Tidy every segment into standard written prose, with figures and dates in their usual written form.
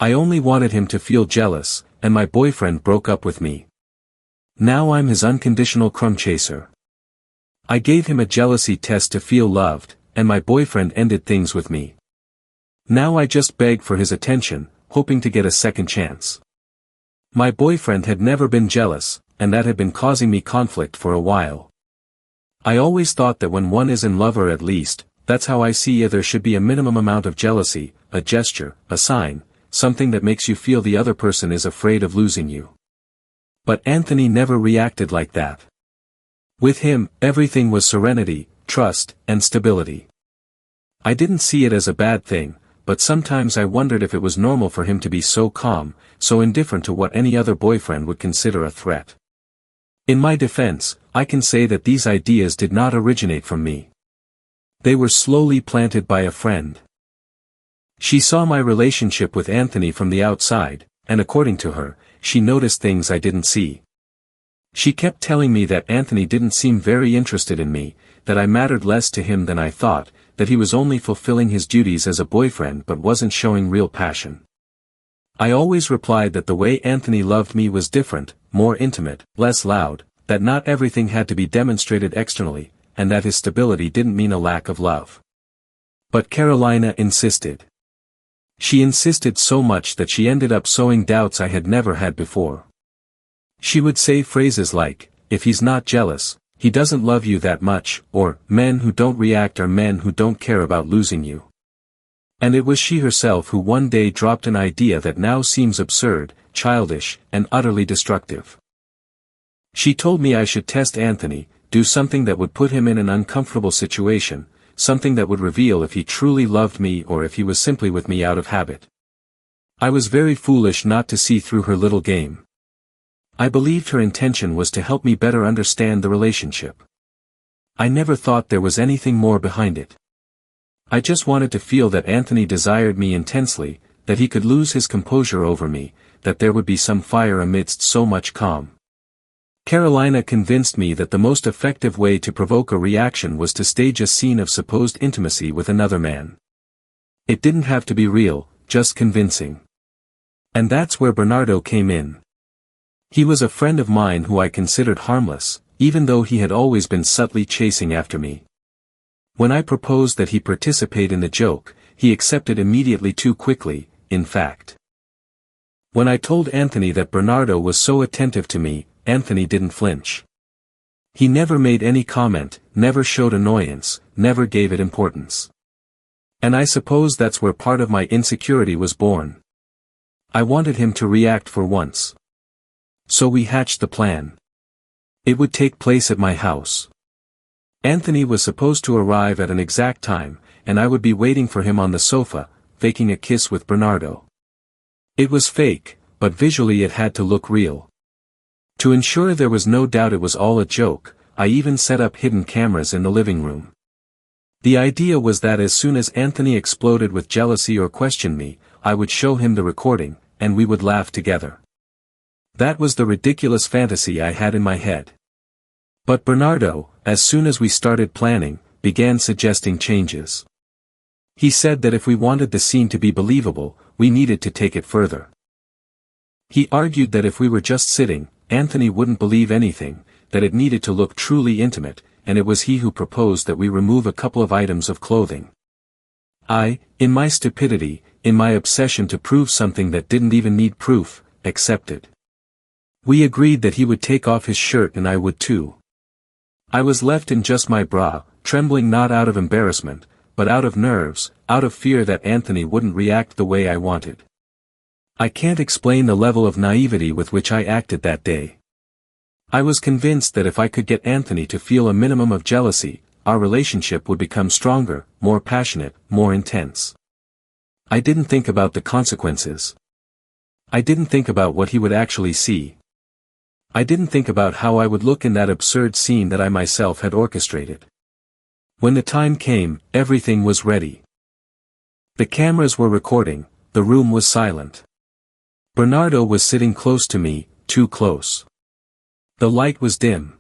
I only wanted him to feel jealous, and my boyfriend broke up with me. Now I'm his unconditional crumb chaser. I gave him a jealousy test to feel loved, and my boyfriend ended things with me. Now I just beg for his attention, hoping to get a second chance. My boyfriend had never been jealous, and that had been causing me conflict for a while. I always thought that when one is in love, or at least, that's how I see it, there should be a minimum amount of jealousy, a gesture, a sign, something that makes you feel the other person is afraid of losing you. But Anthony never reacted like that. With him, everything was serenity, trust, and stability. I didn't see it as a bad thing, but sometimes I wondered if it was normal for him to be so calm, so indifferent to what any other boyfriend would consider a threat. In my defense, I can say that these ideas did not originate from me. They were slowly planted by a friend. She saw my relationship with Anthony from the outside, and according to her, she noticed things I didn't see. She kept telling me that Anthony didn't seem very interested in me, that I mattered less to him than I thought, that he was only fulfilling his duties as a boyfriend but wasn't showing real passion. I always replied that the way Anthony loved me was different, more intimate, less loud, that not everything had to be demonstrated externally, and that his stability didn't mean a lack of love. But Carolina insisted. She insisted so much that she ended up sowing doubts I had never had before. She would say phrases like, "If he's not jealous, he doesn't love you that much," or, "Men who don't react are men who don't care about losing you." And it was she herself who one day dropped an idea that now seems absurd, childish, and utterly destructive. She told me I should test Anthony, do something that would put him in an uncomfortable situation, something that would reveal if he truly loved me or if he was simply with me out of habit. I was very foolish not to see through her little game. I believed her intention was to help me better understand the relationship. I never thought there was anything more behind it. I just wanted to feel that Anthony desired me intensely, that he could lose his composure over me, that there would be some fire amidst so much calm. Carolina convinced me that the most effective way to provoke a reaction was to stage a scene of supposed intimacy with another man. It didn't have to be real, just convincing. And that's where Bernardo came in. He was a friend of mine who I considered harmless, even though he had always been subtly chasing after me. When I proposed that he participate in the joke, he accepted immediately, too quickly, in fact. When I told Anthony that Bernardo was so attentive to me, Anthony didn't flinch. He never made any comment, never showed annoyance, never gave it importance. And I suppose that's where part of my insecurity was born. I wanted him to react for once. So we hatched the plan. It would take place at my house. Anthony was supposed to arrive at an exact time, and I would be waiting for him on the sofa, faking a kiss with Bernardo. It was fake, but visually it had to look real. To ensure there was no doubt it was all a joke, I even set up hidden cameras in the living room. The idea was that as soon as Anthony exploded with jealousy or questioned me, I would show him the recording, and we would laugh together. That was the ridiculous fantasy I had in my head. But Bernardo, as soon as we started planning, began suggesting changes. He said that if we wanted the scene to be believable, we needed to take it further. He argued that if we were just sitting, Anthony wouldn't believe anything, that it needed to look truly intimate, and it was he who proposed that we remove a couple of items of clothing. I, in my stupidity, in my obsession to prove something that didn't even need proof, accepted. We agreed that he would take off his shirt and I would too. I was left in just my bra, trembling not out of embarrassment, but out of nerves, out of fear that Anthony wouldn't react the way I wanted. I can't explain the level of naivety with which I acted that day. I was convinced that if I could get Anthony to feel a minimum of jealousy, our relationship would become stronger, more passionate, more intense. I didn't think about the consequences. I didn't think about what he would actually see. I didn't think about how I would look in that absurd scene that I myself had orchestrated. When the time came, everything was ready. The cameras were recording, the room was silent. Bernardo was sitting close to me, too close. The light was dim.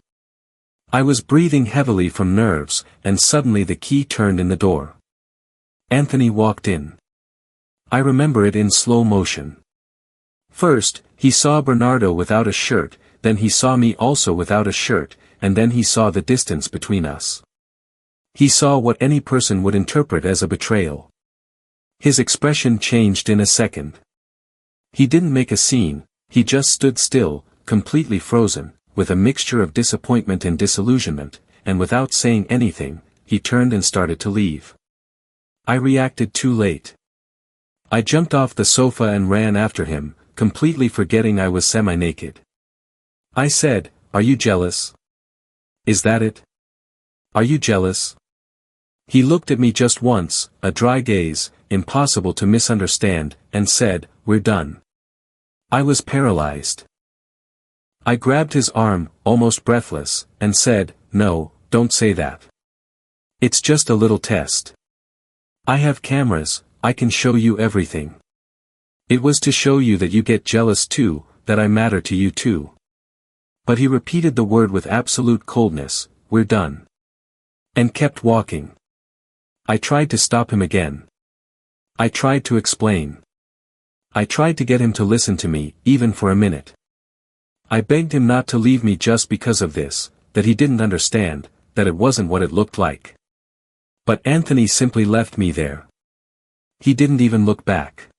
I was breathing heavily from nerves, and suddenly the key turned in the door. Anthony walked in. I remember it in slow motion. First, he saw Bernardo without a shirt, then he saw me also without a shirt, and then he saw the distance between us. He saw what any person would interpret as a betrayal. His expression changed in a second. He didn't make a scene, he just stood still, completely frozen, with a mixture of disappointment and disillusionment, and without saying anything, he turned and started to leave. I reacted too late. I jumped off the sofa and ran after him, completely forgetting I was semi-naked. I said, "Are you jealous? Is that it? Are you jealous?" He looked at me just once, a dry gaze, impossible to misunderstand, and said, "We're done." I was paralyzed. I grabbed his arm, almost breathless, and said, "No, don't say that. It's just a little test. I have cameras, I can show you everything. It was to show you that you get jealous too, that I matter to you too." But he repeated the word with absolute coldness, "We're done." And kept walking. I tried to stop him again. I tried to explain. I tried to get him to listen to me, even for a minute. I begged him not to leave me just because of this, that he didn't understand, that it wasn't what it looked like. But Anthony simply left me there. He didn't even look back.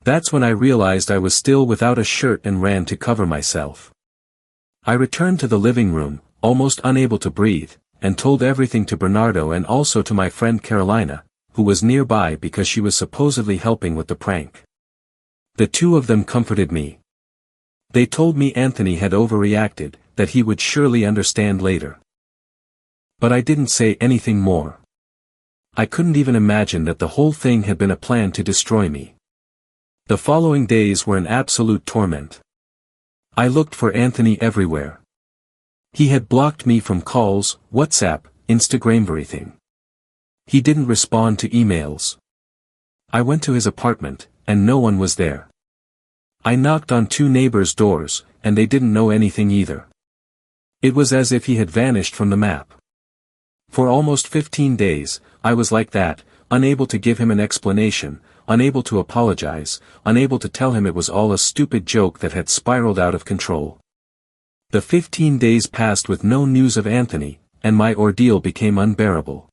That's when I realized I was still without a shirt and ran to cover myself. I returned to the living room, almost unable to breathe, and told everything to Bernardo and also to my friend Carolina, who was nearby because she was supposedly helping with the prank. The two of them comforted me. They told me Anthony had overreacted, that he would surely understand later. But I didn't say anything more. I couldn't even imagine that the whole thing had been a plan to destroy me. The following days were an absolute torment. I looked for Anthony everywhere. He had blocked me from calls, WhatsApp, Instagram, everything. He didn't respond to emails. I went to his apartment, and no one was there. I knocked on 2 neighbors' doors, and they didn't know anything either. It was as if he had vanished from the map. For almost 15 days, I was like that, unable to give him an explanation, unable to apologize, unable to tell him it was all a stupid joke that had spiraled out of control. The 15 days passed with no news of Anthony, and my ordeal became unbearable.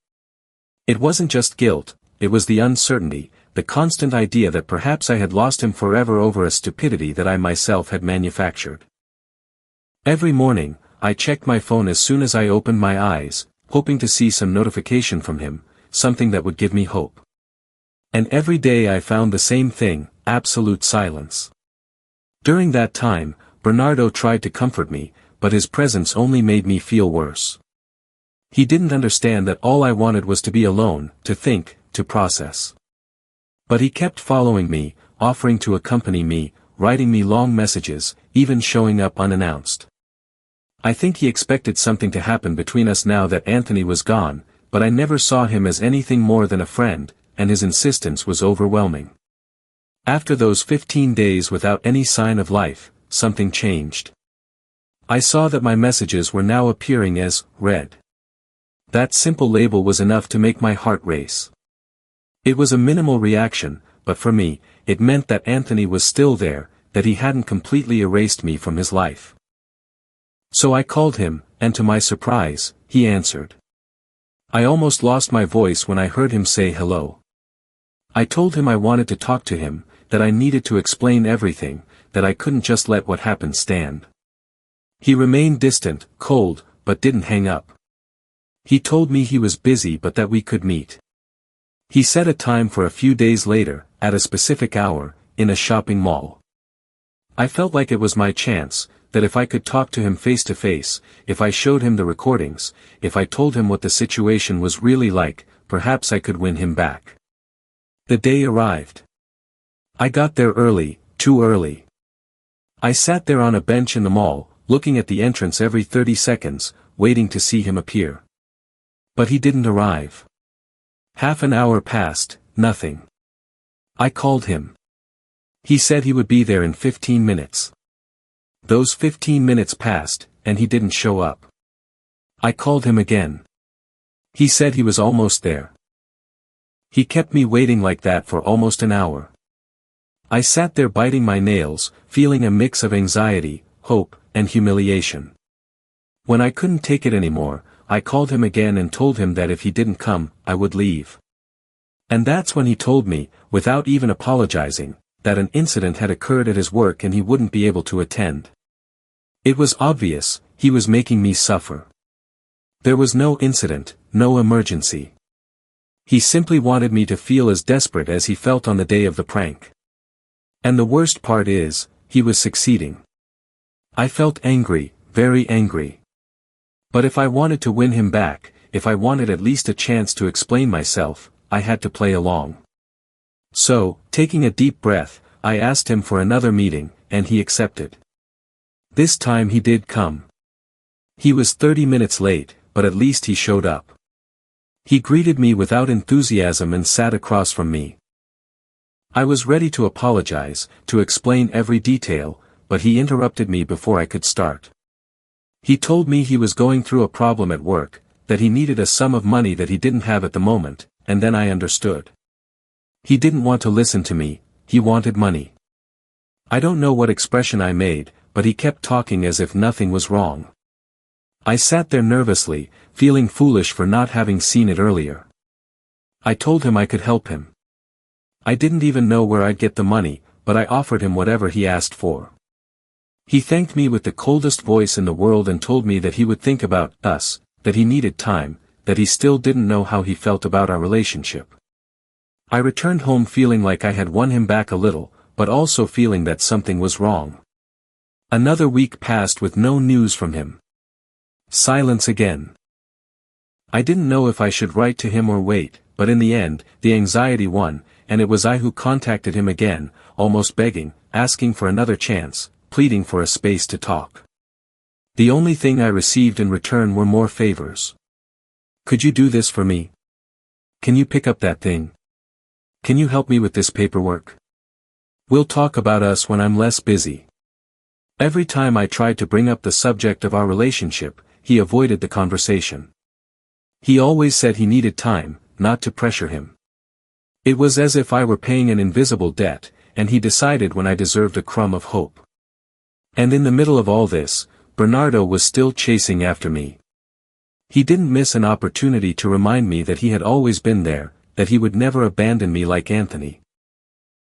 It wasn't just guilt, it was the uncertainty, the constant idea that perhaps I had lost him forever over a stupidity that I myself had manufactured. Every morning, I checked my phone as soon as I opened my eyes, hoping to see some notification from him, something that would give me hope. And every day I found the same thing, absolute silence. During that time, Bernardo tried to comfort me, but his presence only made me feel worse. He didn't understand that all I wanted was to be alone, to think, to process. But he kept following me, offering to accompany me, writing me long messages, even showing up unannounced. I think he expected something to happen between us now that Anthony was gone, but I never saw him as anything more than a friend, and his insistence was overwhelming. After those 15 days without any sign of life, something changed. I saw that my messages were now appearing as read. That simple label was enough to make my heart race. It was a minimal reaction, but for me, it meant that Anthony was still there, that he hadn't completely erased me from his life. So I called him, and to my surprise, he answered. I almost lost my voice when I heard him say hello. I told him I wanted to talk to him, that I needed to explain everything, that I couldn't just let what happened stand. He remained distant, cold, but didn't hang up. He told me he was busy but that we could meet. He set a time for a few days later, at a specific hour, in a shopping mall. I felt like it was my chance, that if I could talk to him face to face, if I showed him the recordings, if I told him what the situation was really like, perhaps I could win him back. The day arrived. I got there early, too early. I sat there on a bench in the mall, looking at the entrance every 30 seconds, waiting to see him appear. But he didn't arrive. Half an hour passed, nothing. I called him. He said he would be there in 15 minutes. Those 15 minutes passed, and he didn't show up. I called him again. He said he was almost there. He kept me waiting like that for almost an hour. I sat there biting my nails, feeling a mix of anxiety, hope, and humiliation. When I couldn't take it anymore, I called him again and told him that if he didn't come, I would leave. And that's when he told me, without even apologizing, that an incident had occurred at his work and he wouldn't be able to attend. It was obvious, he was making me suffer. There was no incident, no emergency. He simply wanted me to feel as desperate as he felt on the day of the prank. And the worst part is, he was succeeding. I felt angry, very angry. But if I wanted to win him back, if I wanted at least a chance to explain myself, I had to play along. So, taking a deep breath, I asked him for another meeting, and he accepted. This time he did come. He was 30 minutes late, but at least he showed up. He greeted me without enthusiasm and sat across from me. I was ready to apologize, to explain every detail, but he interrupted me before I could start. He told me he was going through a problem at work, that he needed a sum of money that he didn't have at the moment, and then I understood. He didn't want to listen to me, he wanted money. I don't know what expression I made, but he kept talking as if nothing was wrong. I sat there nervously, feeling foolish for not having seen it earlier. I told him I could help him. I didn't even know where I'd get the money, but I offered him whatever he asked for. He thanked me with the coldest voice in the world and told me that he would think about us, that he needed time, that he still didn't know how he felt about our relationship. I returned home feeling like I had won him back a little, but also feeling that something was wrong. Another week passed with no news from him. Silence again. I didn't know if I should write to him or wait, but in the end, the anxiety won, and it was I who contacted him again, almost begging, asking for another chance, pleading for a space to talk. The only thing I received in return were more favors. Could you do this for me? Can you pick up that thing? Can you help me with this paperwork? We'll talk about us when I'm less busy. Every time I tried to bring up the subject of our relationship, he avoided the conversation. He always said he needed time, not to pressure him. It was as if I were paying an invisible debt, and he decided when I deserved a crumb of hope. And in the middle of all this, Bernardo was still chasing after me. He didn't miss an opportunity to remind me that he had always been there, that he would never abandon me like Anthony.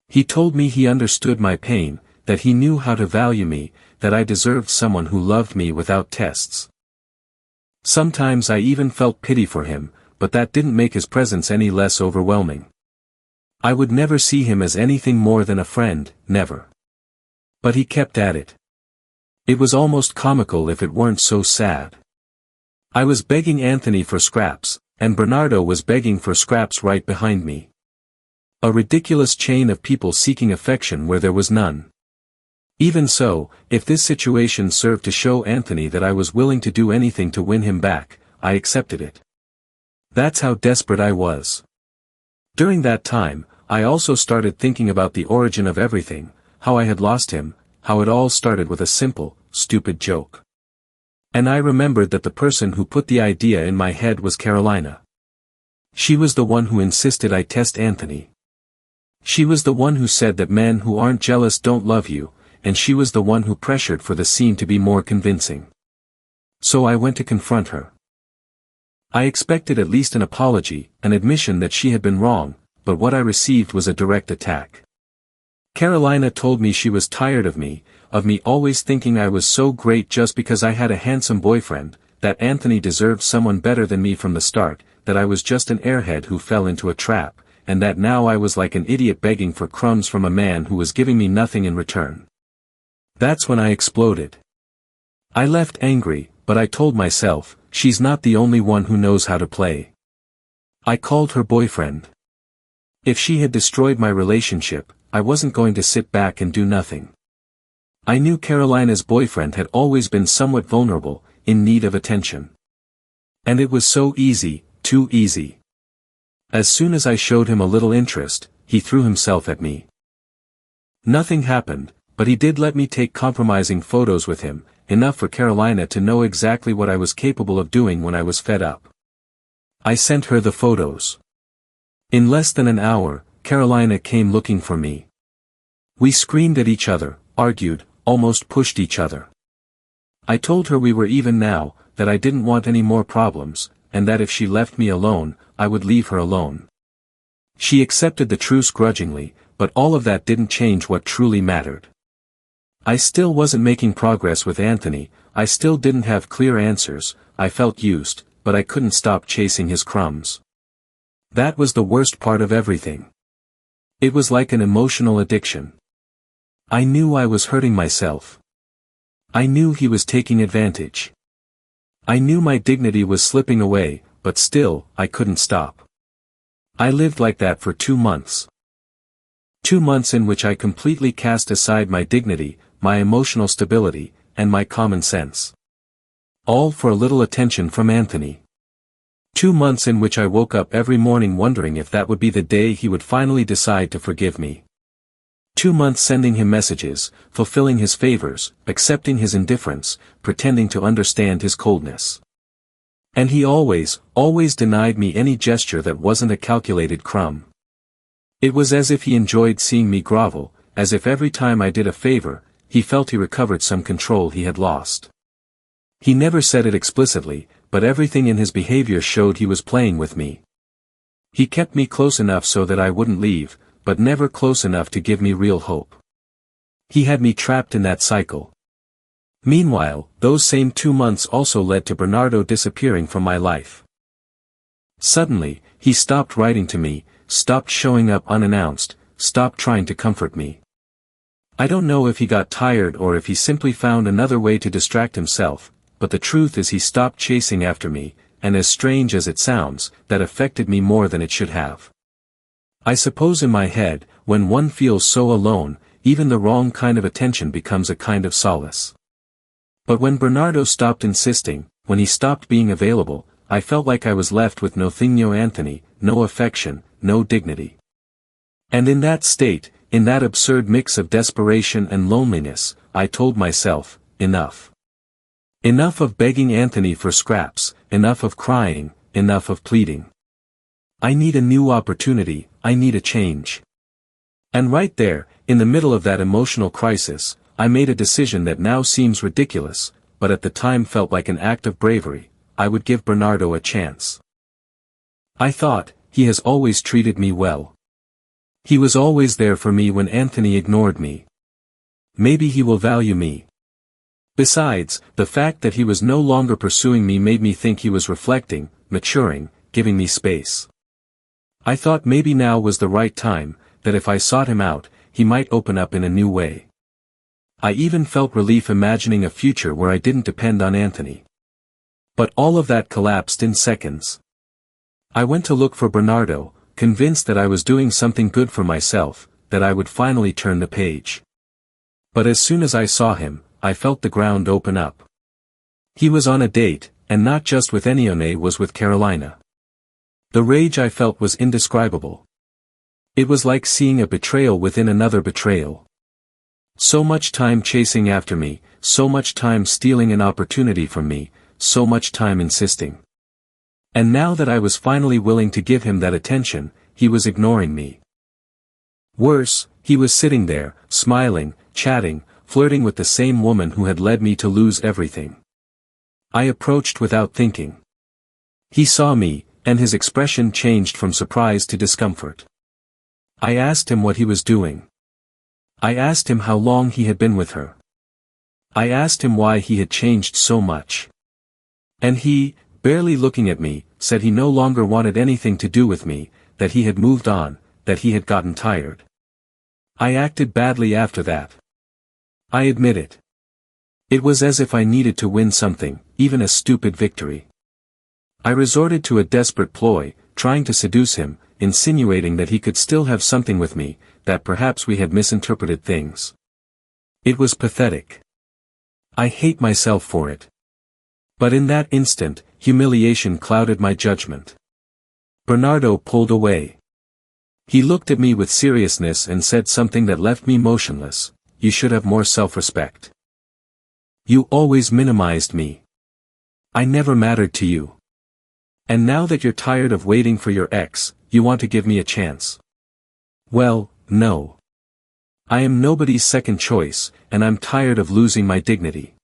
He told me he understood my pain, that he knew how to value me, that I deserved someone who loved me without tests. Sometimes I even felt pity for him, but that didn't make his presence any less overwhelming. I would never see him as anything more than a friend, never. But he kept at it. It was almost comical if it weren't so sad. I was begging Anthony for scraps, and Bernardo was begging for scraps right behind me. A ridiculous chain of people seeking affection where there was none. Even so, if this situation served to show Anthony that I was willing to do anything to win him back, I accepted it. That's how desperate I was. During that time, I also started thinking about the origin of everything, how I had lost him, how it all started with a simple, stupid joke. And I remembered that the person who put the idea in my head was Carolina. She was the one who insisted I test Anthony. She was the one who said that men who aren't jealous don't love you, and she was the one who pressured for the scene to be more convincing. So I went to confront her. I expected at least an apology, an admission that she had been wrong, but what I received was a direct attack. Carolina told me she was tired of me always thinking I was so great just because I had a handsome boyfriend, that Anthony deserved someone better than me from the start, that I was just an airhead who fell into a trap, and that now I was like an idiot begging for crumbs from a man who was giving me nothing in return. That's when I exploded. I left angry, but I told myself, she's not the only one who knows how to play. I called her boyfriend. If she had destroyed my relationship, I wasn't going to sit back and do nothing. I knew Carolina's boyfriend had always been somewhat vulnerable, in need of attention. And it was so easy, too easy. As soon as I showed him a little interest, he threw himself at me. Nothing happened, but he did let me take compromising photos with him, enough for Carolina to know exactly what I was capable of doing when I was fed up. I sent her the photos. In less than an hour, Carolina came looking for me. We screamed at each other, argued, almost pushed each other. I told her we were even now, that I didn't want any more problems, and that if she left me alone, I would leave her alone. She accepted the truce grudgingly, but all of that didn't change what truly mattered. I still wasn't making progress with Anthony, I still didn't have clear answers, I felt used, but I couldn't stop chasing his crumbs. That was the worst part of everything. It was like an emotional addiction. I knew I was hurting myself. I knew he was taking advantage. I knew my dignity was slipping away, but still, I couldn't stop. I lived like that for 2 months. 2 months in which I completely cast aside my dignity, my emotional stability, and my common sense. All for a little attention from Anthony. 2 months in which I woke up every morning wondering if that would be the day he would finally decide to forgive me. 2 months sending him messages, fulfilling his favors, accepting his indifference, pretending to understand his coldness. And he always denied me any gesture that wasn't a calculated crumb. It was as if he enjoyed seeing me grovel, as if every time I did a favor, he felt he recovered some control he had lost. He never said it explicitly, but everything in his behavior showed he was playing with me. He kept me close enough so that I wouldn't leave, but never close enough to give me real hope. He had me trapped in that cycle. Meanwhile, those same 2 months also led to Bernardo disappearing from my life. Suddenly, he stopped writing to me, stopped showing up unannounced, stopped trying to comfort me. I don't know if he got tired or if he simply found another way to distract himself, but the truth is he stopped chasing after me, and as strange as it sounds, that affected me more than it should have. I suppose in my head, when one feels so alone, even the wrong kind of attention becomes a kind of solace. But when Bernardo stopped insisting, when he stopped being available, I felt like I was left with nothing, Anthony, no affection, no dignity. And in that state, in that absurd mix of desperation and loneliness, I told myself, enough. Enough of begging Anthony for scraps, enough of crying, enough of pleading. I need a new opportunity, I need a change. And right there, in the middle of that emotional crisis, I made a decision that now seems ridiculous, but at the time felt like an act of bravery. I would give Bernardo a chance. I thought, he has always treated me well. He was always there for me when Anthony ignored me. Maybe he will value me. Besides, the fact that he was no longer pursuing me made me think he was reflecting, maturing, giving me space. I thought maybe now was the right time, that if I sought him out, he might open up in a new way. I even felt relief imagining a future where I didn't depend on Anthony. But all of that collapsed in seconds. I went to look for Bernardo, convinced that I was doing something good for myself, that I would finally turn the page. But as soon as I saw him, I felt the ground open up. He was on a date, and not just with anyone, was with Carolina. The rage I felt was indescribable. It was like seeing a betrayal within another betrayal. So much time chasing after me, so much time stealing an opportunity from me, so much time insisting. And now that I was finally willing to give him that attention, he was ignoring me. Worse, he was sitting there, smiling, chatting, flirting with the same woman who had led me to lose everything. I approached without thinking. He saw me, and his expression changed from surprise to discomfort. I asked him what he was doing. I asked him how long he had been with her. I asked him why he had changed so much. And he, barely looking at me, said he no longer wanted anything to do with me, that he had moved on, that he had gotten tired. I acted badly after that. I admit it. It was as if I needed to win something, even a stupid victory. I resorted to a desperate ploy, trying to seduce him, insinuating that he could still have something with me, that perhaps we had misinterpreted things. It was pathetic. I hate myself for it. But in that instant, humiliation clouded my judgment. Bernardo pulled away. He looked at me with seriousness and said something that left me motionless. You should have more self-respect. You always minimized me. I never mattered to you. And now that you're tired of waiting for your ex, you want to give me a chance? Well, no. I am nobody's second choice, and I'm tired of losing my dignity."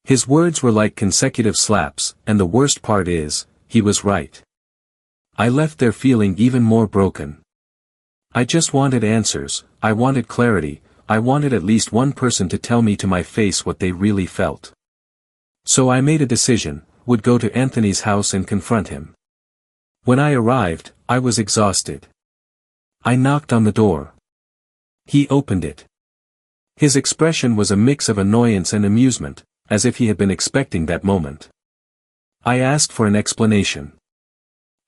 His words were like consecutive slaps, and the worst part is, he was right. I left there feeling even more broken. I just wanted answers, I wanted clarity, I wanted at least one person to tell me to my face what they really felt. So I made a decision, would go to Anthony's house and confront him. When I arrived, I was exhausted. I knocked on the door. He opened it. His expression was a mix of annoyance and amusement, as if he had been expecting that moment. I asked for an explanation.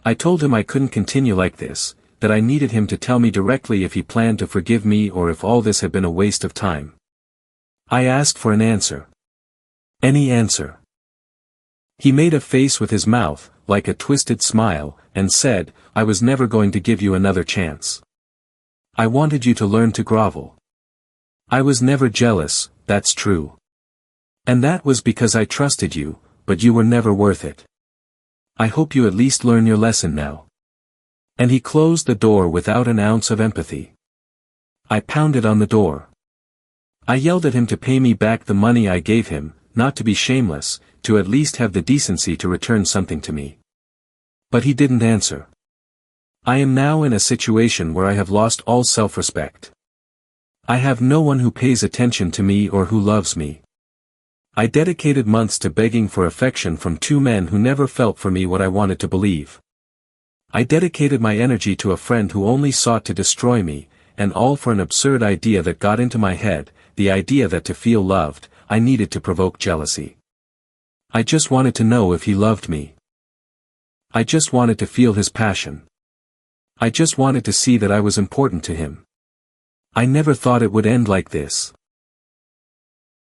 I told him I couldn't continue like this, that I needed him to tell me directly if he planned to forgive me or if all this had been a waste of time. I asked for an answer. Any answer. He made a face with his mouth, like a twisted smile, and said, "I was never going to give you another chance. I wanted you to learn to grovel. I was never jealous, that's true. And that was because I trusted you, but you were never worth it. I hope you at least learn your lesson now." And he closed the door without an ounce of empathy. I pounded on the door. I yelled at him to pay me back the money I gave him, not to be shameless, to at least have the decency to return something to me. But he didn't answer. I am now in a situation where I have lost all self-respect. I have no one who pays attention to me or who loves me. I dedicated months to begging for affection from two men who never felt for me what I wanted to believe. I dedicated my energy to a friend who only sought to destroy me, and all for an absurd idea that got into my head, the idea that to feel loved, I needed to provoke jealousy. I just wanted to know if he loved me. I just wanted to feel his passion. I just wanted to see that I was important to him. I never thought it would end like this.